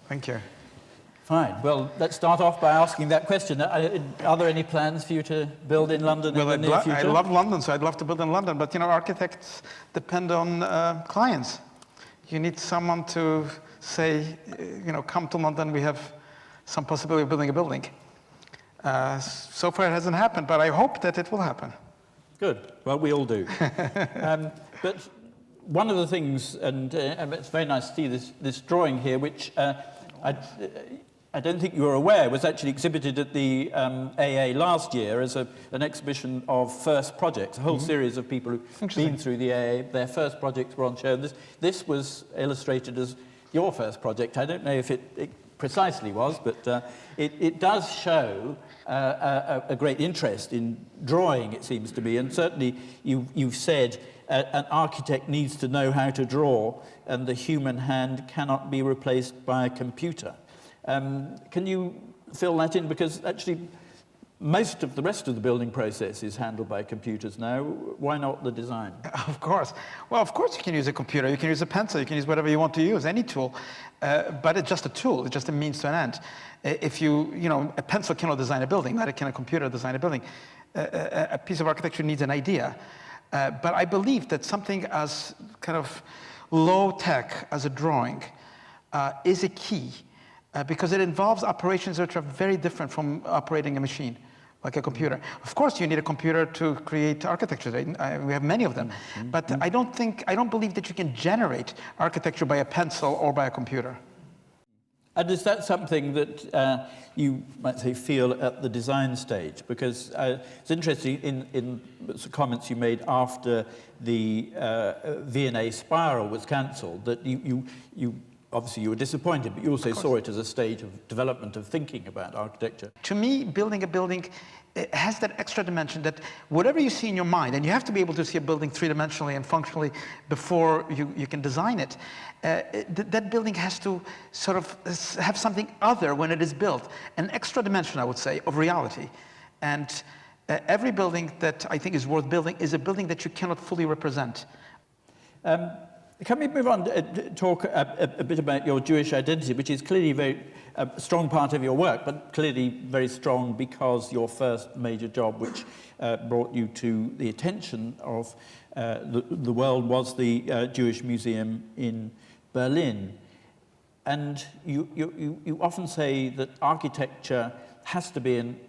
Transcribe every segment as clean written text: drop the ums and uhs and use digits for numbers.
Thank you. Fine. Well, let's start off by asking that question. Are there any plans for you to build in London in the near future? I love London, so I'd love to build in London. But, architects depend on clients. You need someone to say, come to London, we have some possibility of building a building. So far it hasn't happened, but I hope that it will happen. Good. Well, we all do. But one of the things, and it's very nice to see this drawing here, which I don't think you were aware was actually exhibited at the AA last year as an exhibition of first projects. A whole series of people who've been through the AA, their first projects were on show. This was illustrated as your first project. I don't know if it precisely was, but it does show a great interest in drawing, it seems to me. And certainly you've said an architect needs to know how to draw, and the human hand cannot be replaced by a computer. Can you fill that in? Because actually most of the rest of the building process is handled by computers now. Why not the design? Of course. Well, of course you can use a computer, you can use a pencil, you can use whatever you want to use, any tool. But it's just a tool, it's just a means to an end. If a pencil cannot design a building, neither can a computer design a building. A piece of architecture needs an idea. But I believe that something as kind of low-tech as a drawing is a key. Because it involves operations which are very different from operating a machine, like a computer. Of course, you need a computer to create architecture. We have many of them. But I don't believe that you can generate architecture by a pencil or by a computer. And is that something that you might say feel at the design stage? Because it's interesting in the comments you made after the V&A Spiral was cancelled, that you obviously you were disappointed, but you also saw it as a stage of development of thinking about architecture. To me, building a building has that extra dimension that whatever you see in your mind, and you have to be able to see a building three-dimensionally and functionally before you can design it, that building has to sort of have something other when it is built, an extra dimension, I would say, of reality. And every building that I think is worth building is a building that you cannot fully represent. Can we move on to talk a bit about your Jewish identity, which is clearly a very strong part of your work, but clearly very strong because your first major job, which brought you to the attention of the world, was the Jewish Museum in Berlin. And you often say that architecture has to be an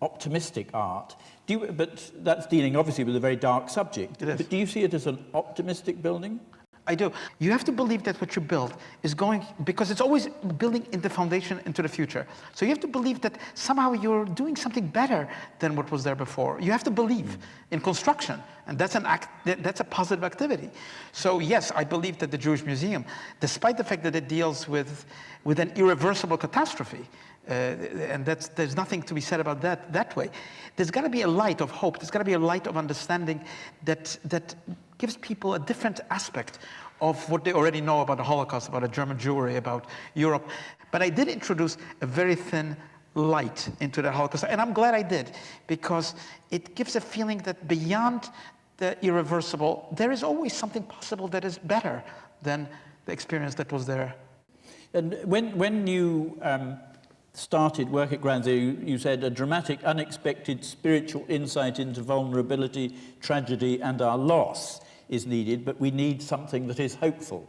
optimistic art. But that's dealing obviously with a very dark subject. It is. But do you see it as an optimistic building? I do. You have to believe that what you build is going, because it's always building in the foundation into the future. So you have to believe that somehow you're doing something better than what was there before. You have to believe in construction, and that's a positive activity. So yes, I believe that the Jewish Museum, despite the fact that it deals with an irreversible catastrophe, and there's nothing to be said about that way. There's got to be a light of hope. There's got to be a light of understanding that gives people a different aspect of what they already know about the Holocaust, about a German Jewry, about Europe. But I did introduce a very thin light into the Holocaust, and I'm glad I did, because it gives a feeling that beyond the irreversible, there is always something possible that is better than the experience that was there. And when you started work at Ground Zero, you said a dramatic, unexpected spiritual insight into vulnerability, tragedy, and our loss is needed, but we need something that is hopeful.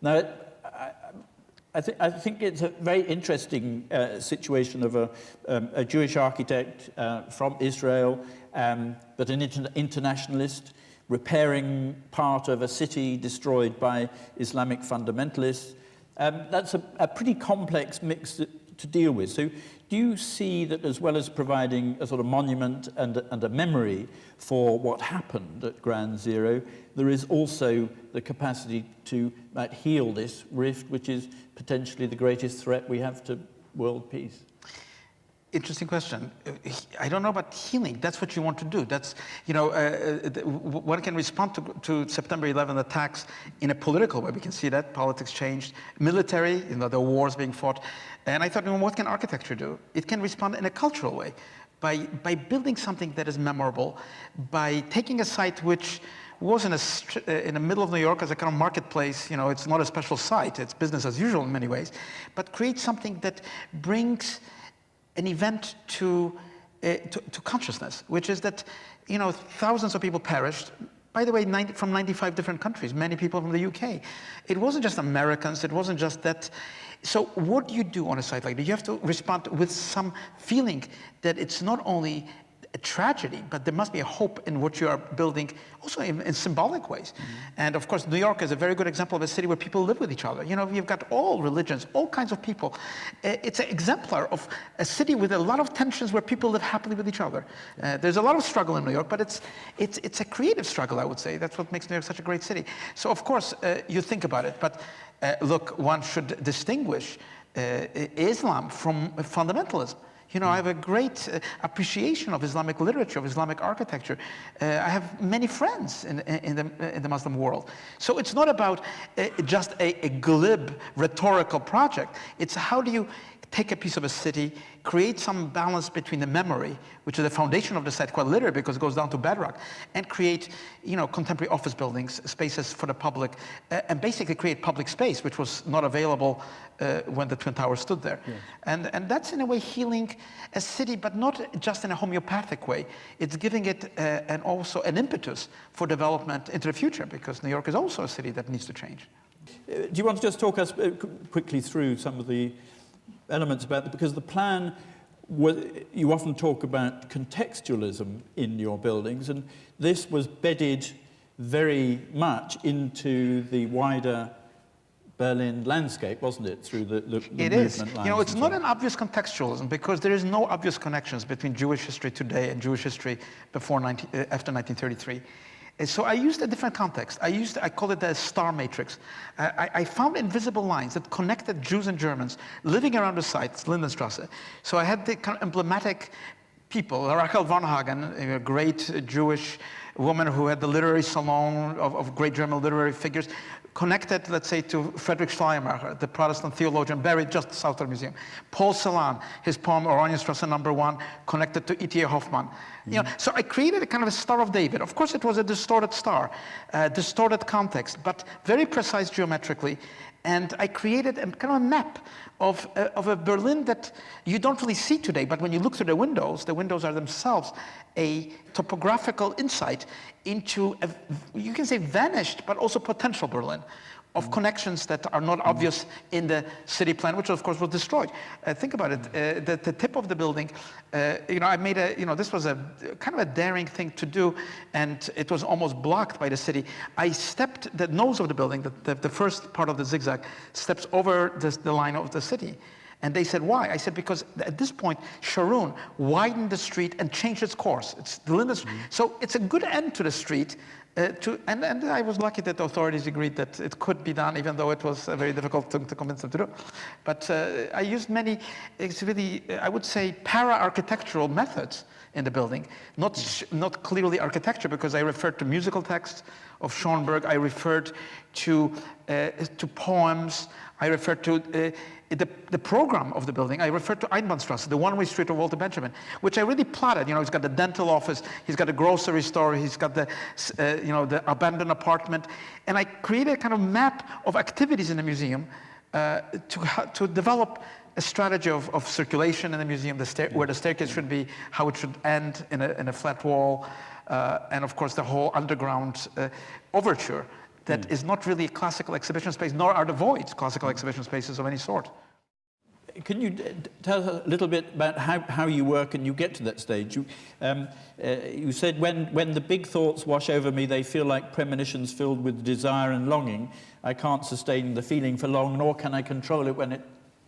Now, I think it's a very interesting situation of a Jewish architect from Israel, but an internationalist, repairing part of a city destroyed by Islamic fundamentalists. That's a pretty complex mix to deal with. So do you see that, as well as providing a sort of monument and a memory for what happened at Ground Zero, there is also the capacity to heal this rift, which is potentially the greatest threat we have to world peace? Interesting question. I don't know about healing. That's what you want to do. That's, one can respond to September 11 attacks in a political way. We can see that politics changed. Military, there are wars being fought. And I thought, what can architecture do? It can respond in a cultural way by building something that is memorable, by taking a site which was in the middle of New York as a kind of marketplace. It's not a special site. It's business as usual in many ways. But create something that brings an event to consciousness, which is that, thousands of people perished. By the way, from 95 different countries, many people from the UK. It wasn't just Americans, it wasn't just that. So what do you do on a site like that? You have to respond with some feeling that it's not only a tragedy, but there must be a hope in what you are building, also in symbolic ways. And of course, New York is a very good example of a city where people live with each other. You've got all religions, all kinds of people. It's an exemplar of a city with a lot of tensions where people live happily with each other. There's a lot of struggle in New York, but it's a creative struggle, I would say. That's what makes New York such a great city. So of course, you think about it, but look, one should distinguish Islam from fundamentalism. I have a great appreciation of Islamic literature, of Islamic architecture. I have many friends in the Muslim world. So it's not about just a glib rhetorical project. It's how do you take a piece of a city, create some balance between the memory, which is the foundation of the site, quite literally because it goes down to bedrock, and create, contemporary office buildings, spaces for the public, and basically create public space, which was not available when the Twin Towers stood there. Yes. And that's in a way healing a city, but not just in a homeopathic way. It's giving it also an impetus for development into the future, because New York is also a city that needs to change. Do you want to just talk us quickly through some of the elements about it, because the plan, you often talk about contextualism in your buildings, and this was bedded very much into the wider Berlin landscape, wasn't it, through the it is. It's not an obvious contextualism, because there is no obvious connections between Jewish history today and Jewish history after 1933. So I used a different context. I call it the star matrix. I found invisible lines that connected Jews and Germans living around the site, Lindenstrasse. So I had the kind of emblematic people, Rachel Varnhagen, a great Jewish woman who had the literary salon of great German literary figures, connected, let's say, to Friedrich Schleiermacher, the Protestant theologian buried just south of the museum. Paul Celan, his poem Oranienstrasse No. 1, connected to E.T.A. Hoffmann. So I created a kind of a Star of David. Of course, it was a distorted star, distorted context, but very precise geometrically. And I created a kind of a map of a Berlin that you don't really see today, but when you look through the windows are themselves a topographical insight into, you can say vanished, but also potential Berlin, of connections that are not obvious in the city plan, which of course was destroyed. Think about it, the tip of the building, I made this was a kind of a daring thing to do, and it was almost blocked by the city. I stepped, the nose of the building, the first part of the zigzag, steps over the line of the city. And they said, why? I said, because at this point, Sharon widened the street and changed its course. It's the Linden Street. So it's a good end to the street. And I was lucky that the authorities agreed that it could be done, even though it was very difficult to convince them to do. But I used many, it's really, I would say, para-architectural methods in the building. Not clearly architecture, because I referred to musical texts of Schoenberg. I referred to poems. I referred to the program of the building. I referred to Einbahnstrasse, the one-way street of Walter Benjamin, which I really plotted. He's got the dental office, he's got a grocery store, he's got the abandoned apartment, and I created a kind of map of activities in the museum to develop a strategy of circulation in the museum, where the staircase should be, how it should end in a flat wall, and of course the whole underground overture. That is not really a classical exhibition space, nor are the voids classical exhibition spaces of any sort. Can you tell us a little bit about how you work and you get to that stage? You said, when the big thoughts wash over me, they feel like premonitions filled with desire and longing. I can't sustain the feeling for long, nor can I control it when it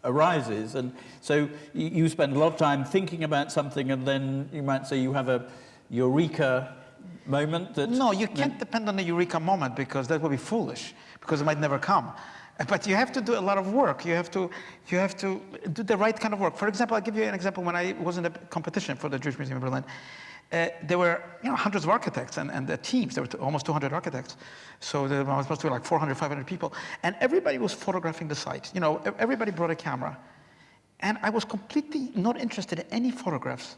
arises. And so you spend a lot of time thinking about something, and then you might say you have a eureka moment that... No, you can't depend on the eureka moment, because that would be foolish, because it might never come. But you have to do a lot of work. You have to do the right kind of work. For example, I'll give you an example. When I was in the competition for the Jewish Museum in Berlin, there were hundreds of architects and the teams. There were almost 200 architects. So there was supposed to be like 400, 500 people. And everybody was photographing the site. Everybody brought a camera. And I was completely not interested in any photographs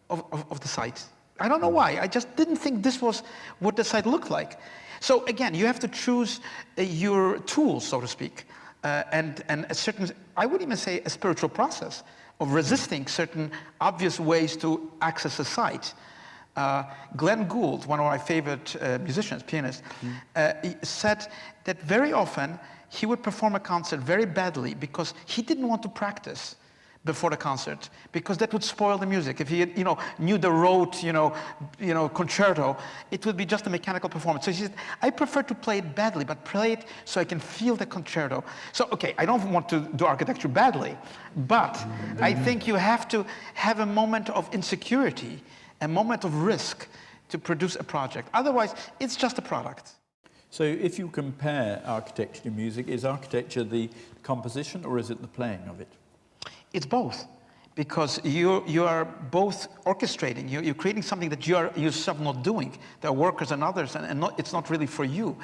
of the site. I don't know why. I just didn't think this was what the site looked like. So again, you have to choose your tools, so to speak, and a certain, I would even say a spiritual process of resisting certain obvious ways to access a site. Glenn Gould, one of my favorite musicians, pianist, said that very often he would perform a concert very badly because he didn't want to practice before the concert, because that would spoil the music. If he, knew the rote, concerto, it would be just a mechanical performance. So he said, I prefer to play it badly, but play it so I can feel the concerto. So, okay, I don't want to do architecture badly, but I think you have to have a moment of insecurity, a moment of risk to produce a project. Otherwise, it's just a product. So if you compare architecture to music, is architecture the composition or is it the playing of it? It's both, because you are both orchestrating. You're creating something that you are yourself not doing. There are workers and others, and it's not really for you.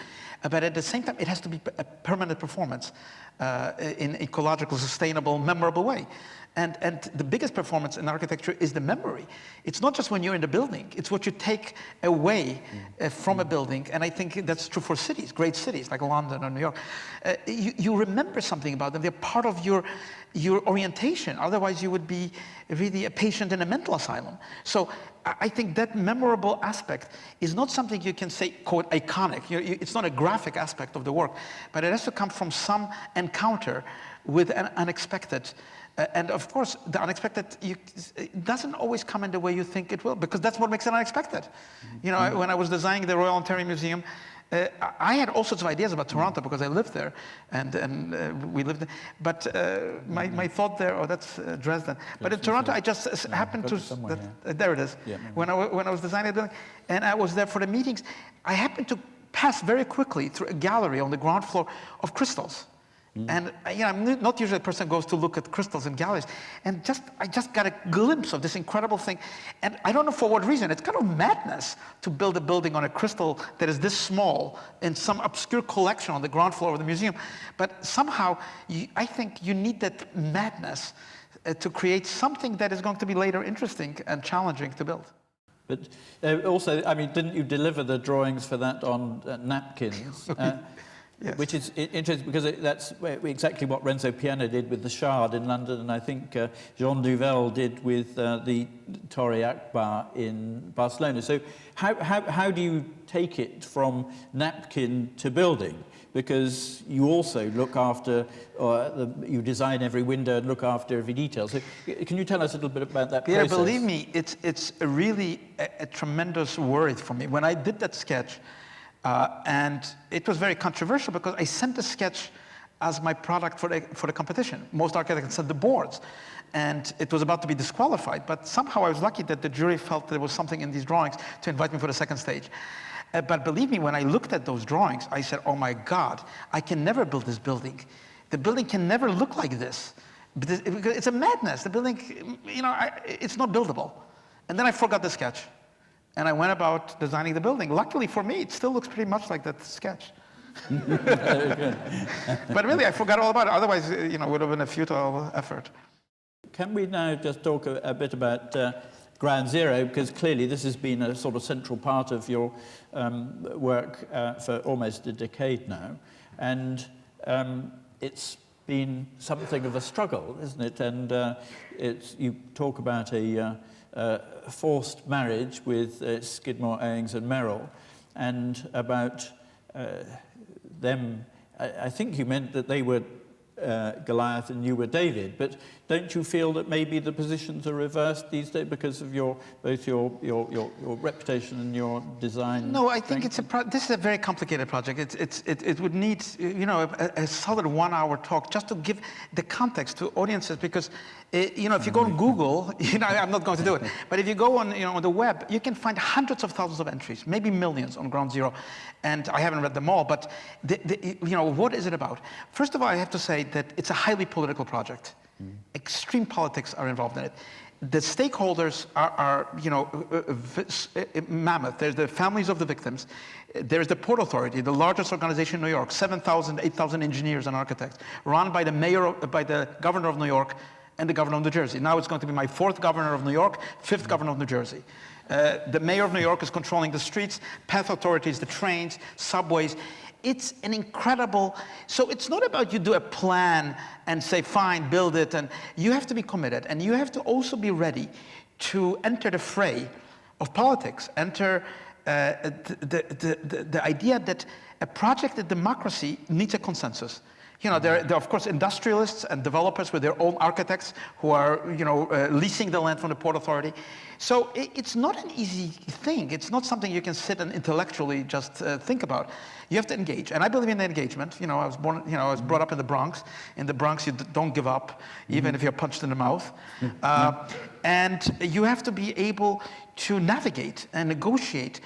But at the same time, it has to be a permanent performance in an ecological, sustainable, memorable way. And the biggest performance in architecture is the memory. It's not just when you're in the building, it's what you take away from a building. And I think that's true for cities, great cities like London or New York. You remember something about them, they're part of your orientation. Otherwise you would be really a patient in a mental asylum. So I think that memorable aspect is not something you can say, quote, iconic. It's not a graphic aspect of the work, but it has to come from some encounter with an unexpected. And of course, the unexpected it doesn't always come in the way you think it will, because that's what makes it unexpected. When I was designing the Royal Ontario Museum, I had all sorts of ideas about Toronto because I lived there, and we lived there. But my thought there, that's Dresden. But in Toronto, I just happened to, there it is. Yeah, when I was designing the building, and I was there for the meetings, I happened to pass very quickly through a gallery on the ground floor of crystals. And I'm not usually a person who goes to look at crystals in galleries, and I just got a glimpse of this incredible thing, and I don't know for what reason. It's kind of madness to build a building on a crystal that is this small in some obscure collection on the ground floor of the museum, but somehow I think you need that madness to create something that is going to be later interesting and challenging to build. But also, didn't you deliver the drawings for that on napkins? Yes. Which is interesting because that's exactly what Renzo Piano did with the Shard in London, and I think Jean Nouvel did with the Torre Akbar in Barcelona. So how do you take it from napkin to building? Because you also look after, you design every window and look after every detail. So can you tell us a little bit about that process? Yeah, believe me, it's really a tremendous worry for me. When I did that sketch, and it was very controversial because I sent the sketch as my product for the competition. Most architects sent the boards, and it was about to be disqualified. But somehow I was lucky that the jury felt there was something in these drawings to invite me for the second stage. But believe me, when I looked at those drawings, I said, oh my God, I can never build this building. The building can never look like this. Because it's a madness. The building, it's not buildable. And then I forgot the sketch. And I went about designing the building. Luckily for me, it still looks pretty much like that sketch. But really, I forgot all about it. Otherwise, it would have been a futile effort. Can we now just talk a bit about Ground Zero? Because clearly this has been a sort of central part of your work for almost a decade now. And it's been something of a struggle, isn't it? And you talk about a forced marriage with Skidmore, Owings and Merrill, and about them. I think you meant that they were Goliath and you were David, but don't you feel that maybe the positions are reversed these days because of both your reputation and your design? No, I think this is a very complicated project. It would need a solid 1 hour talk just to give the context to audiences, because if you go on Google, I'm not going to do it, but if you go on on the web, you can find hundreds of thousands of entries, maybe millions on Ground Zero, and I haven't read them all. But what is it about? First of all, I have to say that it's a highly political project. Extreme politics are involved in it. The stakeholders are mammoth. There's the families of the victims. There's the Port Authority, the largest organization in New York, 7,000, 8,000 engineers and architects, run by the governor of New York and the governor of New Jersey. Now it's going to be my 4th governor of New York, 5th governor of New Jersey. The mayor of New York is controlling the streets, path authorities, the trains, subways. It's an incredible, so it's not about you do a plan and say, fine, build it, and you have to be committed, and you have to also be ready to enter the fray of politics, enter the idea that a project of democracy needs a consensus. You know, there are of course industrialists and developers with their own architects who are, leasing the land from the Port Authority. So it's not an easy thing. It's not something you can sit and intellectually just think about. You have to engage, and I believe in engagement. I was brought up in the Bronx. In the Bronx, you don't give up, even if you're punched in the mouth. And you have to be able to navigate and negotiate.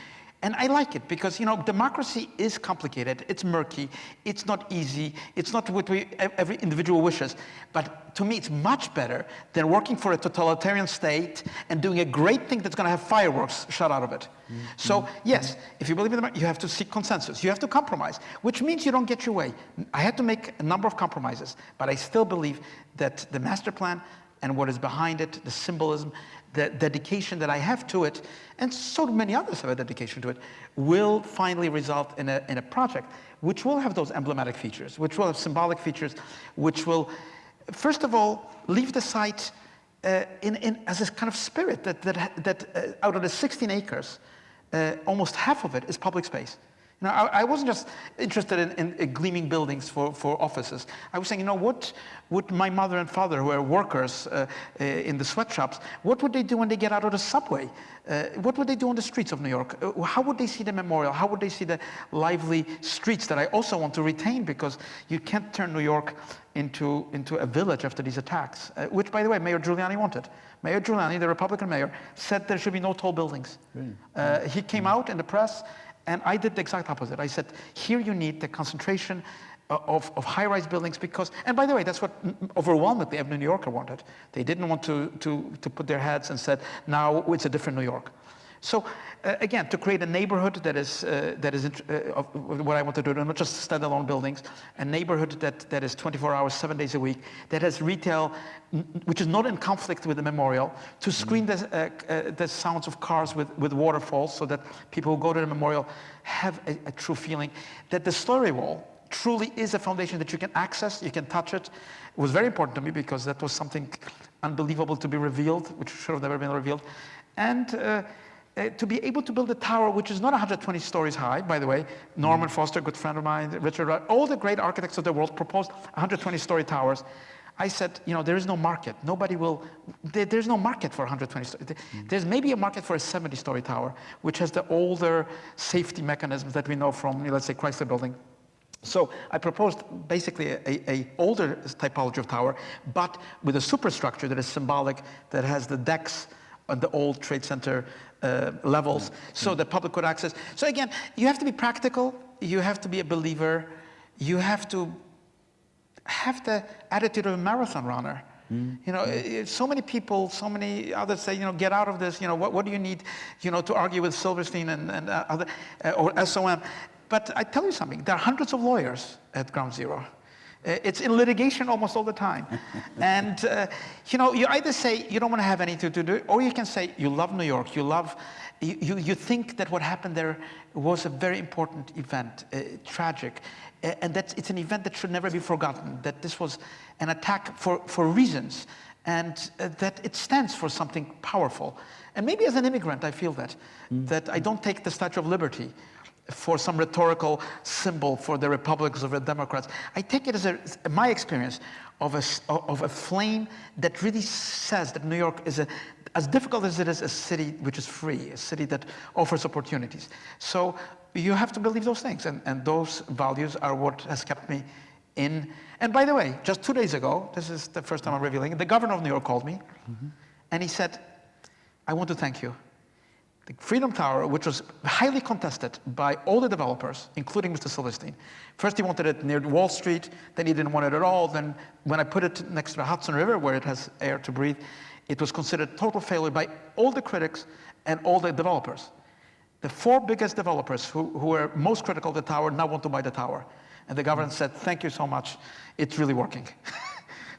And I like it because, democracy is complicated, it's murky, it's not easy, it's not what every individual wishes. But to me, it's much better than working for a totalitarian state and doing a great thing that's going to have fireworks shot out of it. So, yes, if you believe in democracy, you have to seek consensus. You have to compromise, which means you don't get your way. I had to make a number of compromises, but I still believe that the master plan and what is behind it, the symbolism, the dedication that I have to it, and so many others have a dedication to it, will finally result in a project which will have those emblematic features, which will have symbolic features, which will, first of all, leave the site as a kind of spirit that out of the 16 acres, almost half of it is public space. I wasn't just interested in gleaming buildings for offices. I was saying, what would my mother and father, who are workers in the sweatshops, what would they do when they get out of the subway? What would they do on the streets of New York? How would they see the memorial? How would they see the lively streets that I also want to retain? Because you can't turn New York into a village after these attacks, which, by the way, Mayor Giuliani wanted. Mayor Giuliani, the Republican mayor, said there should be no tall buildings. Really? He came out in the press, and I did the exact opposite. I said, here you need the concentration of high-rise buildings because, and by the way, that's what overwhelmingly every New Yorker wanted. They didn't want to put their heads and said, now it's a different New York. So again, to create a neighborhood that is what I want to do, not just standalone buildings, a neighborhood that is 24 hours, 7 days a week, that has retail, which is not in conflict with the memorial, to screen the sounds of cars with waterfalls so that people who go to the memorial have a true feeling, that the story wall truly is a foundation that you can access, you can touch it. It was very important to me because that was something unbelievable to be revealed, which should have never been revealed. And to be able to build a tower which is not 120 stories high, by the way. Norman Foster, a good friend of mine, Richard Wright, all the great architects of the world proposed 120-story towers. I said, there is no market. There's no market for 120 stories. There's maybe a market for a 70-story tower, which has the older safety mechanisms that we know from, let's say, Chrysler Building. So I proposed basically a older typology of tower, but with a superstructure that is symbolic, that has the decks on the old Trade Center levels, so the public could access. So again, you have to be practical, you have to be a believer, you have to have the attitude of a marathon runner. So many people, so many others say, get out of this, what do you need, to argue with Silverstein and other, or SOM. But I tell you something, there are hundreds of lawyers at Ground Zero. It's in litigation almost all the time. And, you either say you don't want to have anything to do, or you can say you love New York, you think that what happened there was a very important event, tragic, and that it's an event that should never be forgotten, that this was an attack for reasons, and that it stands for something powerful. And maybe as an immigrant, I feel that I don't take the Statue of Liberty for some rhetorical symbol for the Republicans or the Democrats. I take it as my experience of a flame that really says that New York is as difficult as it is a city which is free, a city that offers opportunities. So you have to believe those things, and those values are what has kept me in. And by the way, just 2 days ago, this is the first time I'm revealing it, the governor of New York called me, and he said, I want to thank you. The Freedom Tower, which was highly contested by all the developers, including Mr. Silverstein. First he wanted it near Wall Street, then he didn't want it at all. Then when I put it next to the Hudson River, where it has air to breathe, it was considered total failure by all the critics and all the developers. The 4 biggest developers who are most critical of the tower now want to buy the tower. And the government said, thank you so much, it's really working.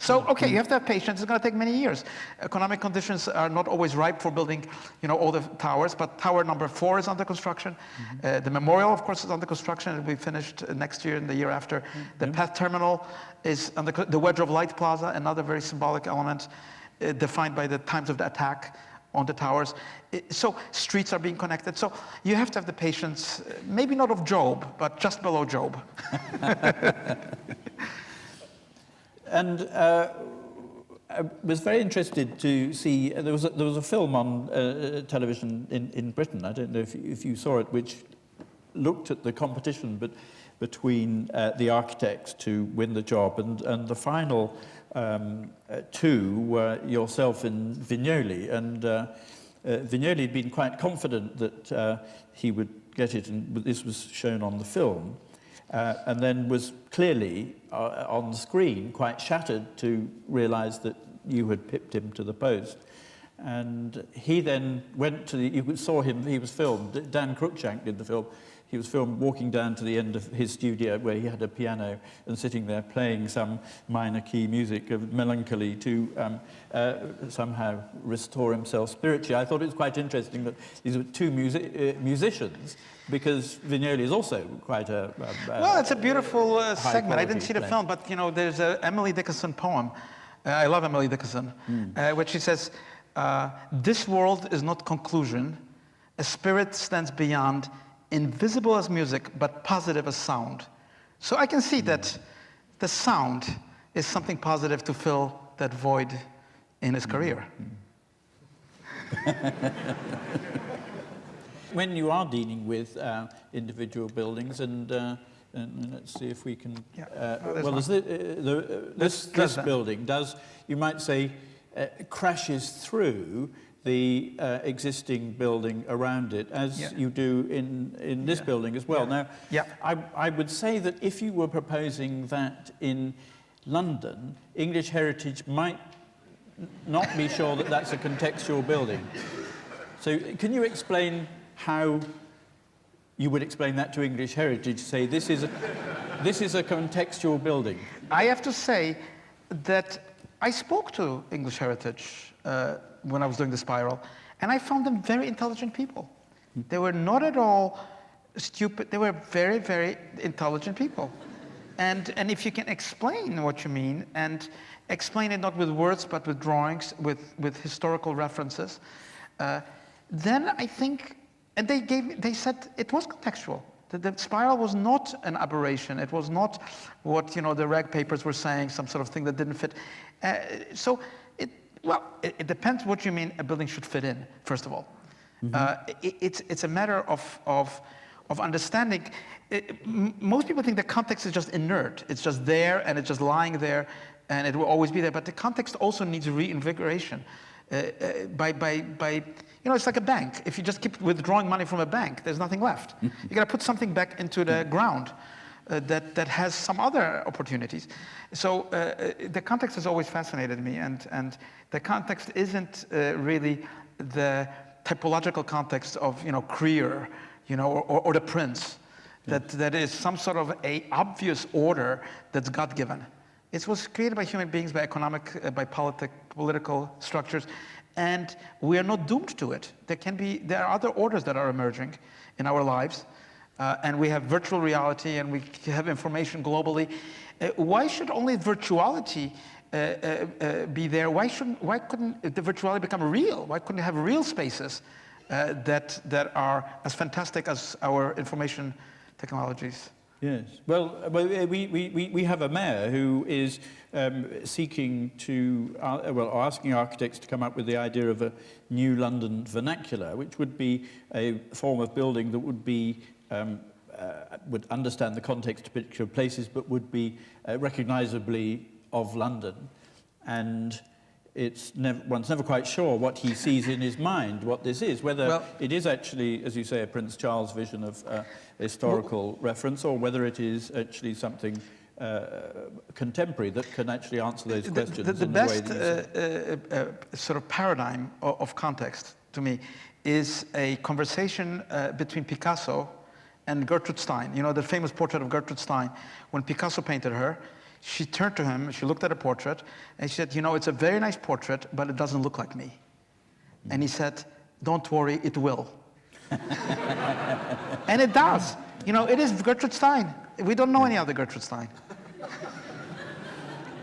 So, okay, you have to have patience. It's going to take many years. Economic conditions are not always ripe for building, all the towers, but tower number 4 is under construction. The memorial, of course, is under construction. It will be finished next year and the year after. The PATH terminal is under the Wedge of Light Plaza, another very symbolic element defined by the times of the attack on the towers. So streets are being connected. So you have to have the patience, maybe not of Job, but just below Job. And I was very interested to see, there was a film on television in Britain, I don't know if you saw it, which looked at the competition between the architects to win the job, and the final two were yourself and Vignoli, and Vignoli had been quite confident that he would get it, and this was shown on the film, and then was clearly on the screen quite shattered to realise that you had pipped him to the post. And he then went to you saw him, he was filmed, Dan Cruikshank did the film, he was filmed walking down to the end of his studio where he had a piano and sitting there playing some minor key music of melancholy to somehow restore himself spiritually. I thought it was quite interesting that these were two musicians, because Vignoli is also quite a well, it's a beautiful segment. I didn't see the play. film, but there's a Emily Dickinson poem. I love Emily Dickinson, which she says, "This world is not conclusion. A spirit stands beyond, invisible as music, but positive as sound." So I can see that the sound is something positive to fill that void in his career. When you are dealing with individual buildings, and let's see if we can. This building does, you might say, crashes through the existing building around it, as you do in this building as well. Now, I would say that if you were proposing that in London, English Heritage might not be sure that that's a contextual building. So can you explain how you would explain that to English Heritage? Say this is a contextual building. I have to say that I spoke to English Heritage when I was doing the spiral, and I found them very intelligent people. They were not at all stupid. They were very, very intelligent people. And if you can explain what you mean, and explain it not with words but with drawings, with historical references, then I think, and they said it was contextual. The spiral was not an aberration. It was not what the rag papers were saying, some sort of thing that didn't fit. So it depends what you mean a building should fit in, first of all. It's a matter of understanding. Most people think the context is just inert. It's just there, and it's just lying there, and it will always be there. But the context also needs reinvigoration. It's like a bank. If you just keep withdrawing money from a bank, there's nothing left. You got to put something back into the ground that has some other opportunities. So the context has always fascinated me, and the context isn't really the typological context of Creer, or the Prince. That is some sort of a obvious order that's God-given. It was created by human beings, by economic, by political structures, and we are not doomed to it. There are other orders that are emerging in our lives, and we have virtual reality, and we have information globally. Why should only virtuality be there? Why couldn't the virtuality become real? Why couldn't it have real spaces that are as fantastic as our information technologies? Yes. Well, we have a mayor who is seeking to, asking architects to come up with the idea of a new London vernacular, which would be a form of building that would be would understand the context of particular places, but would be recognisably of London, and one's never quite sure what he sees in his mind, what this is, whether it is actually, as you say, a Prince Charles vision of historical reference, or whether it is actually something contemporary that can actually answer those questions. The best sort of paradigm of context, to me, is a conversation between Picasso and Gertrude Stein. The famous portrait of Gertrude Stein. When Picasso painted her, She turned to him, she looked at a portrait, and she said, you know, it's a very nice portrait, but it doesn't look like me. And he said, don't worry, it will. And it does. You know, it is Gertrude Stein. We don't know any other Gertrude Stein.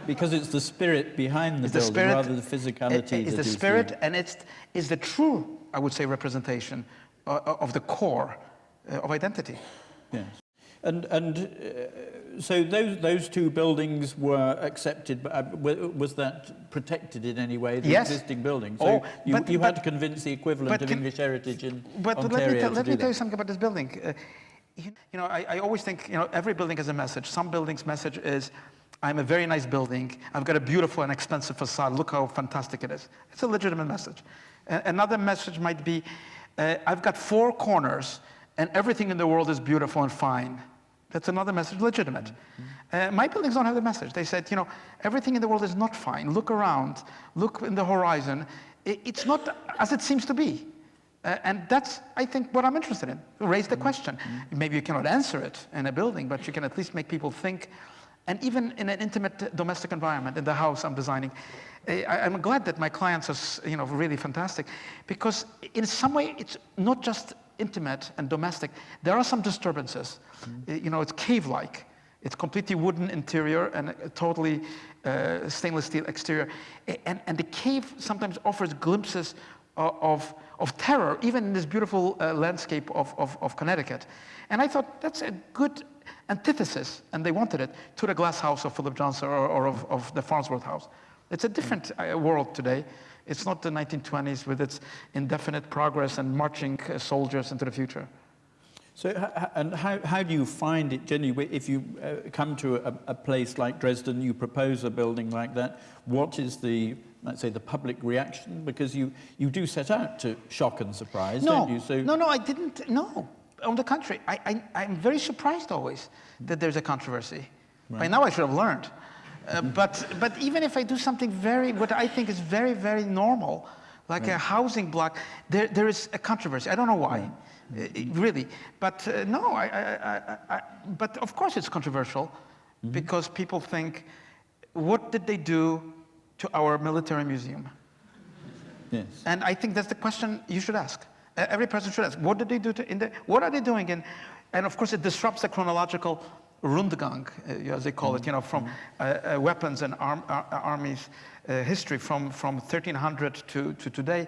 Because it's the spirit behind the building rather than the physicality. It's the spirit, and it's the true, I would say, representation of the core of identity. Yes. So those two buildings were accepted, but was that protected in any way, the Yes. existing building? So you had to convince the equivalent of can, English heritage in but Ontario let me tell you something about this building. You know, I always think, you know, every building has a message. Some buildings' message is, I'm a very nice building. I've got a beautiful and expensive facade. Look how fantastic it is. It's a legitimate message. Another message might be, I've got 4 corners, and everything in the world is beautiful and fine. That's another message, legitimate. My buildings don't have the message. They said, you know, everything in the world is not fine. Look around. Look in the horizon. It's not as it seems to be. And that's, I think, what I'm interested in. Raise the question. Maybe you cannot answer it in a building, but you can at least make people think. And even in an intimate domestic environment, in the house I'm designing, I'm glad that my clients are, you know, really fantastic, because in some way it's not just intimate and domestic. There are some disturbances. You know, it's cave-like. It's completely wooden interior and a totally stainless steel exterior. And the cave sometimes offers glimpses of terror, even in this beautiful landscape of Connecticut. And I thought that's a good antithesis, and they wanted it, to the glass house of Philip Johnson or of the Farnsworth House. It's a different world today. It's not the 1920s with its indefinite progress and marching soldiers into the future. So, how do you find it generally? If you come to a place like Dresden, you propose a building like that, what is the, let's say, the public reaction? Because you do set out to shock and surprise, don't you? So No, I didn't. No, on the contrary, I'm very surprised always that there's a controversy. Right. By now I should have learned. But even if I do something what I think is very, very normal, like a housing block, there is a controversy. I don't know why, really. But no, but of course it's controversial, because people think, what did they do to our military museum? Yes. And I think that's the question you should ask. Every person should ask, what did they do what are they doing? And of course it disrupts the chronological Rundgang, as they call it, you know, from weapons and armies history from 1300 to today.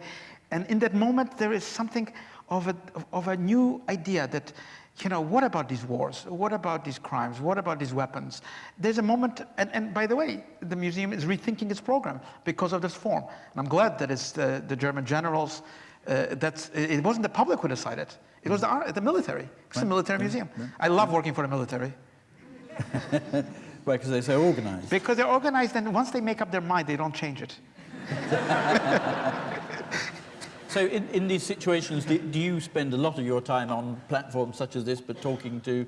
And in that moment, there is something of a new idea that, you know, what about these wars? What about these crimes? What about these weapons? There's a moment, and by the way, the museum is rethinking its program because of this form. And I'm glad that it's the German generals. It wasn't the public who decided. It was the military. It's a military museum. I love working for the military. Why? Because they're so organized. Because they're organized, and once they make up their mind, they don't change it. So in these situations, do you spend a lot of your time on platforms such as this, but talking to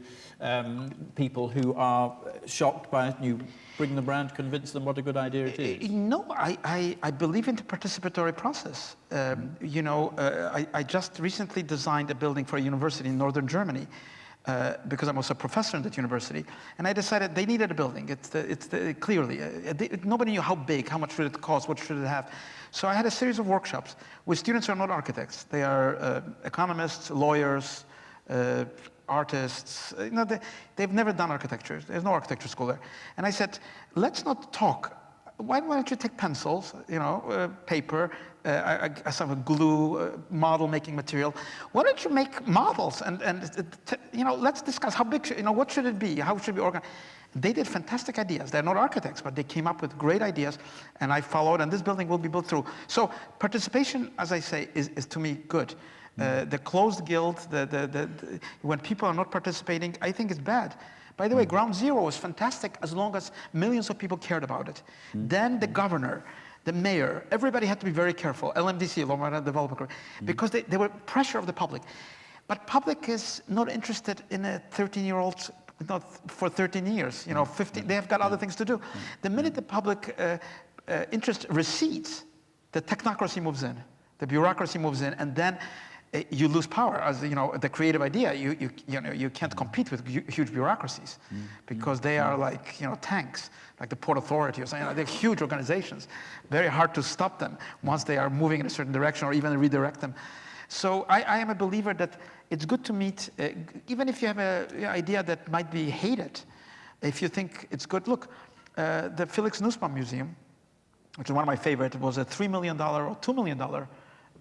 people who are shocked by it, and you bring them around, convince them what a good idea it is? No, I believe in the participatory process. You know, I just recently designed a building for a university in northern Germany, because I was a professor in that university, and I decided they needed a building. Clearly, nobody knew how big, how much should it cost, what should it have. So I had a series of workshops with students who are not architects. They are economists, lawyers, artists. You know, they've never done architecture. There's no architecture school there. And I said, let's not talk. Why don't you take pencils, you know, paper, some glue, model-making material. Why don't you make models and you know, let's discuss how big, you know, what should it be? How should it be organized? They did fantastic ideas. They're not architects, but they came up with great ideas, and I followed, and this building will be built through. So participation, as I say, is to me good. The closed guild, when people are not participating, I think it's bad. By the way, Ground Zero was fantastic as long as millions of people cared about it. Then the governor, the mayor, everybody had to be very careful. LMDC, Long Island Development Corporation, because they were pressure of the public. But public is not interested in a 13-year-old, not for 13 years, you know, 15. They have got other things to do. The minute the public interest recedes, the technocracy moves in, the bureaucracy moves in, and then you lose power as the creative idea. You can't compete with huge bureaucracies because they are like tanks, like the Port Authority or something. They're huge organizations. Very hard to stop them once they are moving in a certain direction or even redirect them. So I am a believer that it's good to meet, even if you have an idea that might be hated. If you think it's good, look, the Felix Nussbaum Museum, which is one of my favorites, was a $3 million or $2 million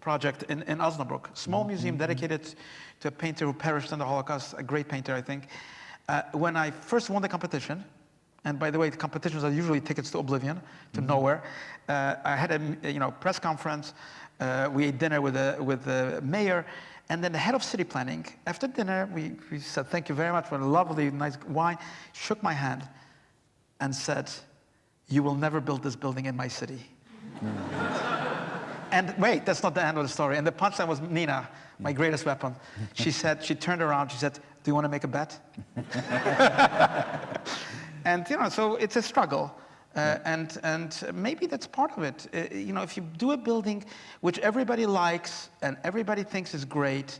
project in Osnabrück. Small museum dedicated to a painter who perished in the Holocaust, a great painter, I think. When I first won the competition, and by the way, the competitions are usually tickets to oblivion, to nowhere. I had a press conference. We ate dinner with the mayor, and then the head of city planning. After dinner, we said, thank you very much for the lovely, nice wine, shook my hand, and said, you will never build this building in my city. And wait, that's not the end of the story. And the punchline was Nina, my greatest weapon. She turned around, she said, do you want to make a bet? And so it's a struggle. And maybe that's part of it. If you do a building which everybody likes and everybody thinks is great,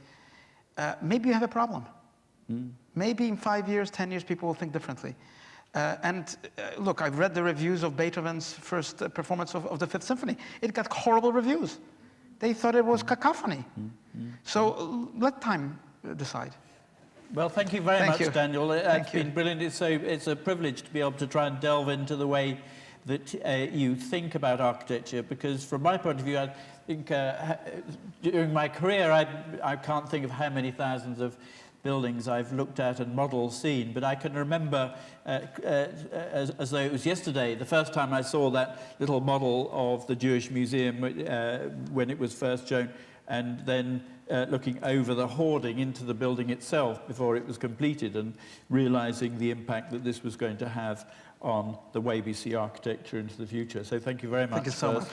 maybe you have a problem. Maybe in 5 years, 10 years, people will think differently. Look, I've read the reviews of Beethoven's first performance of the Fifth Symphony. It got horrible reviews. They thought it was cacophony. So let time decide. Well, thank you very much, Daniel. It's been brilliant. It's a privilege to be able to try and delve into the way that you think about architecture, because from my point of view, I think during my career, I can't think of how many thousands of buildings I've looked at and models seen, but I can remember as though it was yesterday, the first time I saw that little model of the Jewish Museum when it was first shown, and then looking over the hoarding into the building itself before it was completed, and realizing the impact that this was going to have on the way we see architecture into the future. So thank you very much. Thank you so much.